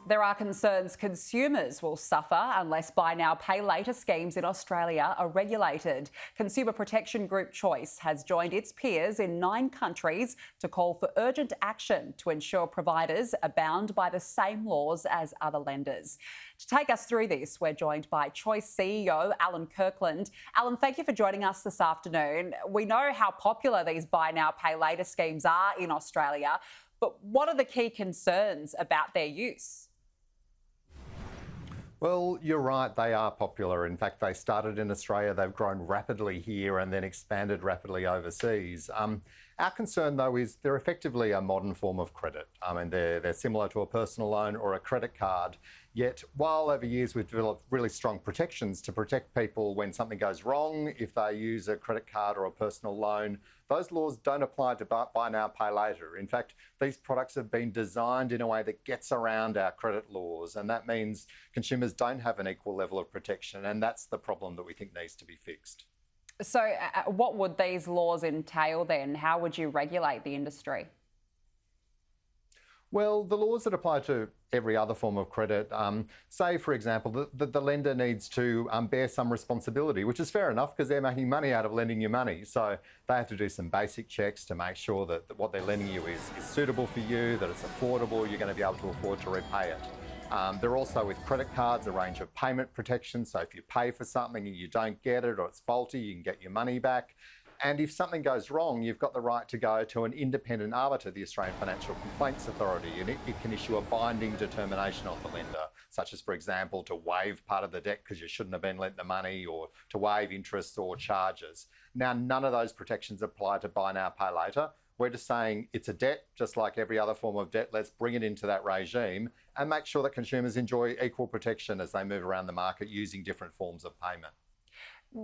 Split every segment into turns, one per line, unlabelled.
There are concerns consumers will suffer unless buy now, pay later schemes in Australia are regulated. Consumer protection group Choice has joined its peers in 9 countries to call for urgent action to ensure providers are bound by the same laws as other lenders. To take us through this, we're joined by Choice CEO Alan Kirkland. Alan, thank you for joining us this afternoon. We know how popular these buy now, pay later schemes are in Australia, but what are the key concerns about their use?
Well, you're right, they are popular. In fact, they started in Australia, they've grown rapidly here and then expanded rapidly overseas. Our concern, though, is they're effectively a modern form of credit. They're similar to a personal loan or a credit card. Yet, while over years we've developed really strong protections to protect people when something goes wrong, if they use a credit card or a personal loan, those laws don't apply to buy now, pay later. In fact, these products have been designed in a way that gets around our credit laws, and that means consumers don't have an equal level of protection, and that's the problem that we think needs to be fixed.
So what would these laws entail then? How would you regulate the industry?
Well, the laws that apply to every other form of credit, say, for example, that the lender needs to bear some responsibility, which is fair enough because they're making money out of lending you money. So they have to do some basic checks to make sure that what they're lending you is suitable for you, that it's affordable, you're going to be able to afford to repay it. There are also, with credit cards, a range of payment protections. So if you pay for something and you don't get it or it's faulty, you can get your money back. And if something goes wrong, you've got the right to go to an independent arbiter, the Australian Financial Complaints Authority, and it can issue a binding determination on the lender, such as, for example, to waive part of the debt because you shouldn't have been lent the money, or to waive interest or charges. Now, none of those protections apply to buy now, pay later. We're just saying it's a debt, just like every other form of debt. Let's bring it into that regime and make sure that consumers enjoy equal protection as they move around the market using different forms of payment.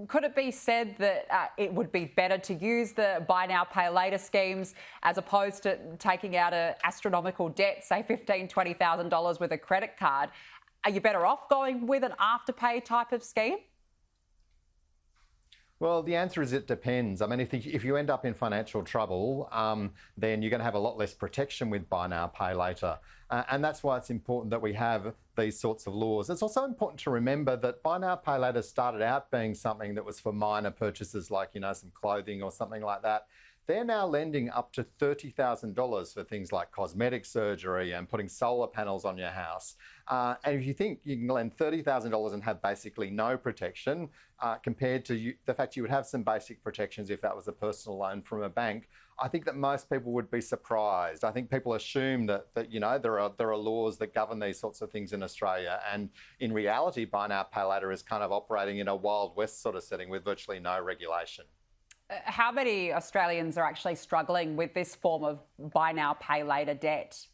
Could it be said that it would be better to use the buy now, pay later schemes as opposed to taking out an astronomical debt, say $15,000, $20,000 with a credit card? Are you better off going with an afterpay type of scheme?
Well, the answer is it depends. I mean, if you end up in financial trouble, then you're going to have a lot less protection with buy now, pay later. And that's why it's important that we have these sorts of laws. It's also important to remember that buy now, pay later started out being something that was for minor purchases like, some clothing or something like that. They're now lending up to $30,000 for things like cosmetic surgery and putting solar panels on your house. And if you think you can lend $30,000 and have basically no protection, compared to the fact you would have some basic protections if that was a personal loan from a bank, I think that most people would be surprised. I think people assume that there are laws that govern these sorts of things in Australia, and in reality, buy now, pay later is kind of operating in a Wild West sort of setting with virtually no regulation.
How many Australians are actually struggling with this form of buy now, pay later debt?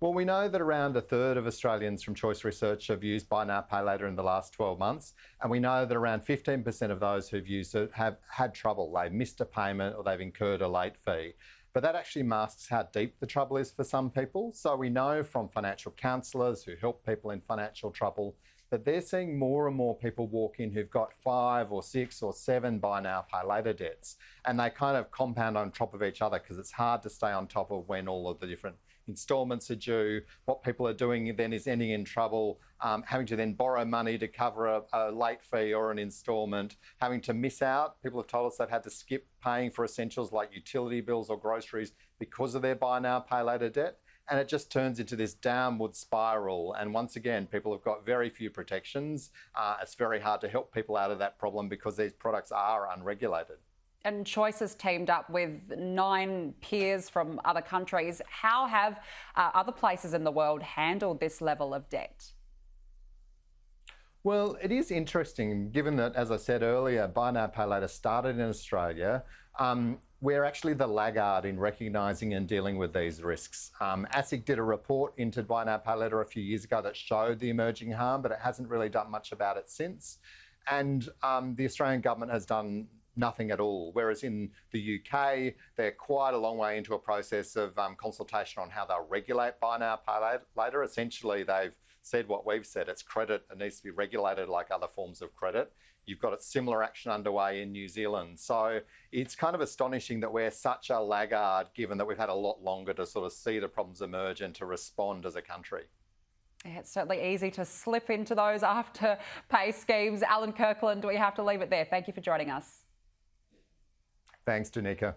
Well, we know that around a third of Australians from Choice Research have used buy now, pay later in the last 12 months. And we know that around 15% of those who've used it have had trouble. They've missed a payment or they've incurred a late fee. But that actually masks how deep the trouble is for some people. So we know from financial counsellors who help people in financial trouble that they're seeing more and more people walk in who've got 5 or 6 or 7 buy now, pay later debts. And they kind of compound on top of each other because it's hard to stay on top of when all of the different instalments are due. What people are doing then is ending in trouble, having to then borrow money to cover a late fee or an instalment, having to miss out. People have told us they've had to skip paying for essentials like utility bills or groceries because of their buy now, pay later debt. And it just turns into this downward spiral. And once again, people have got very few protections. It's very hard to help people out of that problem because these products are unregulated.
And Choice has teamed up with 9 peers from other countries. How have other places in the world handled this level of debt?
Well, it is interesting, given that, as I said earlier, buy now, pay later started in Australia. We're actually the laggard in recognising and dealing with these risks. ASIC did a report into buy now, pay later a few years ago that showed the emerging harm, but it hasn't really done much about it since. And the Australian government has done nothing at all. Whereas in the UK, they're quite a long way into a process of consultation on how they'll regulate buy now, pay later. Essentially, they've said what we've said. It's credit. It needs to be regulated like other forms of credit. You've got a similar action underway in New Zealand. So it's kind of astonishing that we're such a laggard, given that we've had a lot longer to sort of see the problems emerge and to respond as a country.
Yeah, it's certainly easy to slip into those after pay schemes. Alan Kirkland, we have to leave it there. Thank you for joining us.
Thanks, Danica.